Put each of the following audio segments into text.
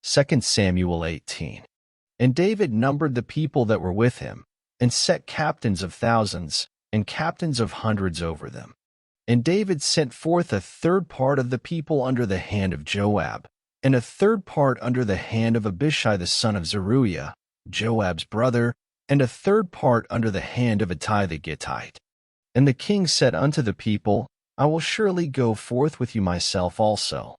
2 Samuel 18. And David numbered the people that were with him, and set captains of thousands, and captains of hundreds over them. And David sent forth a third part of the people under the hand of Joab, and a third part under the hand of Abishai the son of Zeruiah, Joab's brother, and a third part under the hand of Ittai the Gittite. And the king said unto the people, I will surely go forth with you myself also.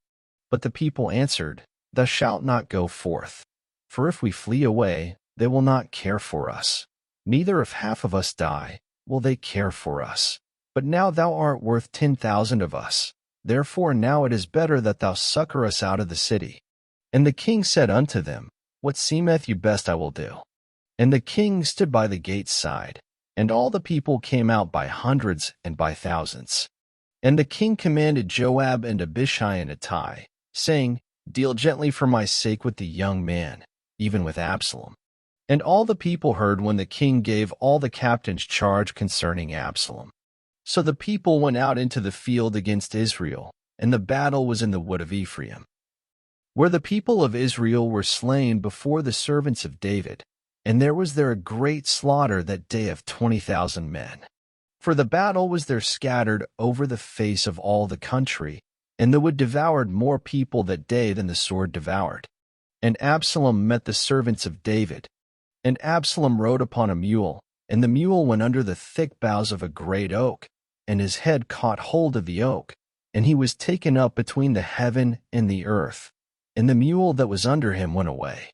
But the people answered, Thou shalt not go forth. For if we flee away, they will not care for us. Neither if half of us die, will they care for us. But now thou art worth 10,000 of us. Therefore now it is better that thou succor us out of the city. And the king said unto them, What seemeth you best I will do. And the king stood by the gate's side, and all the people came out by hundreds and by thousands. And the king commanded Joab and Abishai and Ittai, saying, Deal gently for my sake with the young man, even with Absalom. And all the people heard when the king gave all the captains charge concerning Absalom. So the people went out into the field against Israel, and the battle was in the wood of Ephraim, where the people of Israel were slain before the servants of David, and there was there a great slaughter that day of 20,000 men. For the battle was there scattered over the face of all the country, and the wood devoured more people that day than the sword devoured. And Absalom met the servants of David. And Absalom rode upon a mule, and the mule went under the thick boughs of a great oak, and his head caught hold of the oak, and he was taken up between the heaven and the earth, and the mule that was under him went away.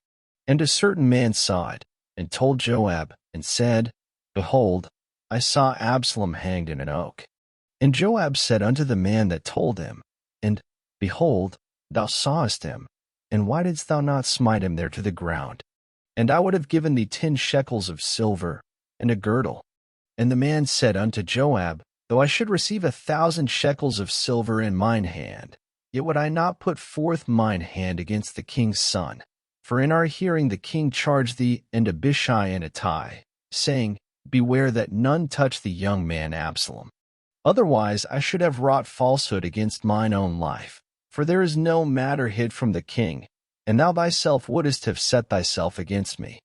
And a certain man saw it, and told Joab, and said, Behold, I saw Absalom hanged in an oak. And Joab said unto the man that told him, And, behold, thou sawest him, and why didst thou not smite him there to the ground? And I would have given thee 10 shekels of silver, and a girdle. And the man said unto Joab, Though I should receive 1,000 shekels of silver in mine hand, yet would I not put forth mine hand against the king's son. For in our hearing the king charged thee and Abishai and Ittai, saying, Beware that none touch the young man Absalom. Otherwise I should have wrought falsehood against mine own life. For there is no matter hid from the king, and thou thyself wouldest have set thyself against me.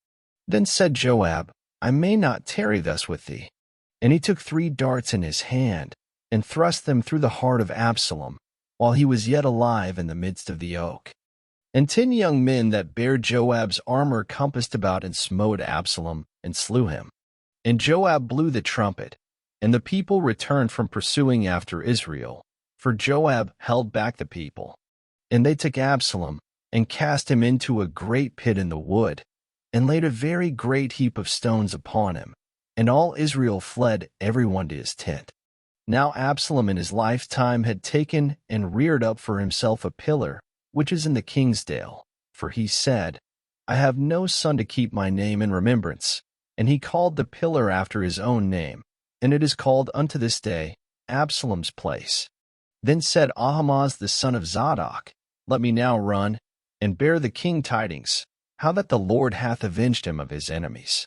Then said Joab, I may not tarry thus with thee. And he took 3 darts in his hand, and thrust them through the heart of Absalom, while he was yet alive in the midst of the oak. And 10 young men that bare Joab's armor compassed about and smote Absalom, and slew him. And Joab blew the trumpet, and the people returned from pursuing after Israel, for Joab held back the people. And they took Absalom, and cast him into a great pit in the wood, and laid a very great heap of stones upon him. And all Israel fled, every one to his tent. Now Absalom in his lifetime had taken and reared up for himself a pillar, which is in the king's dale. For he said, I have no son to keep my name in remembrance. And he called the pillar after his own name, and it is called unto this day Absalom's place. Then said Ahimaaz the son of Zadok, Let me now run, and bear the king tidings, how that the Lord hath avenged him of his enemies.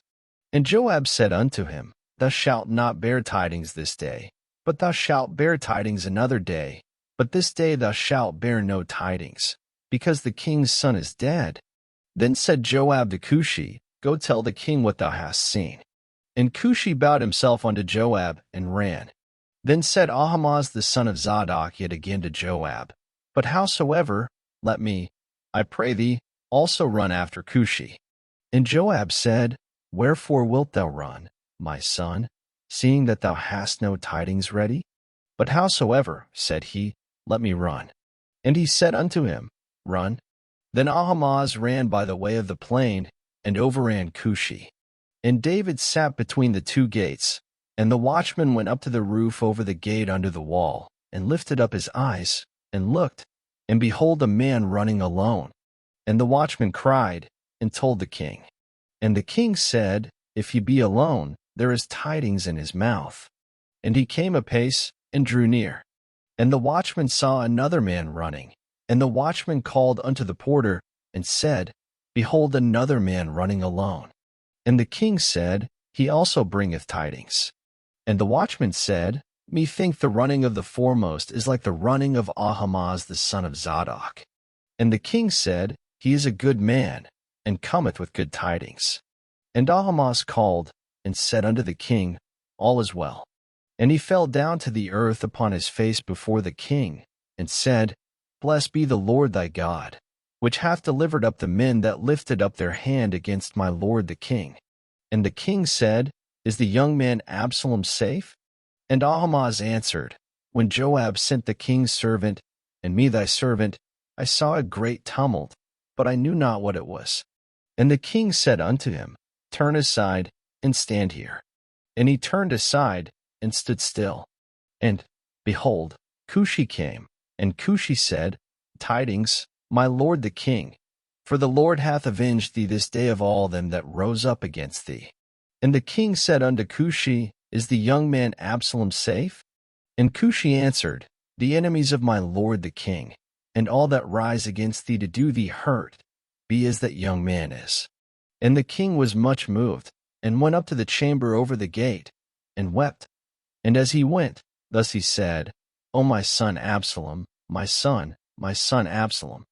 And Joab said unto him, Thou shalt not bear tidings this day, but thou shalt bear tidings another day. But this day thou shalt bear no tidings, because the king's son is dead. Then said Joab to Cushi, Go tell the king what thou hast seen. And Cushi bowed himself unto Joab, and ran. Then said Ahimaaz the son of Zadok yet again to Joab, But howsoever, let me, I pray thee, also run after Cushi. And Joab said, Wherefore wilt thou run, my son, seeing that thou hast no tidings ready? But howsoever, said he, let me run. And he said unto him, Run. Then Ahimaaz ran by the way of the plain, and overran Cushi. And David sat between the 2 gates, and the watchman went up to the roof over the gate under the wall, and lifted up his eyes, and looked, and behold a man running alone. And the watchman cried, and told the king. And the king said, If he be alone, there is tidings in his mouth. And he came apace, and drew near. And the watchman saw another man running. And the watchman called unto the porter, and said, Behold another man running alone. And the king said, He also bringeth tidings. And the watchman said, Methink the running of the foremost is like the running of Ahimaaz the son of Zadok. And the king said, He is a good man, and cometh with good tidings. And Ahimaaz called, and said unto the king, All is well. And he fell down to the earth upon his face before the king, and said, Blessed be the Lord thy God, which hath delivered up the men that lifted up their hand against my lord the king. And the king said, Is the young man Absalom safe? And Ahimaaz answered, When Joab sent the king's servant, and me thy servant, I saw a great tumult, but I knew not what it was. And the king said unto him, Turn aside, and stand here. And he turned aside, and stood still. And, behold, Cushi came, and Cushi said, Tidings, my lord the king, for the Lord hath avenged thee this day of all them that rose up against thee. And the king said unto Cushi, Is the young man Absalom safe? And Cushi answered, The enemies of my lord the king, and all that rise against thee to do thee hurt, be as that young man is. And the king was much moved, and went up to the chamber over the gate, and wept. And as he went, thus he said, O my son Absalom, my son Absalom,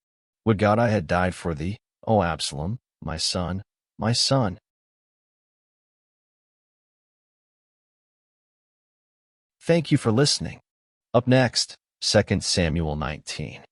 would God I had died for thee, O Absalom, my son, my son. Thank you for listening. Up next, 2 Samuel 19.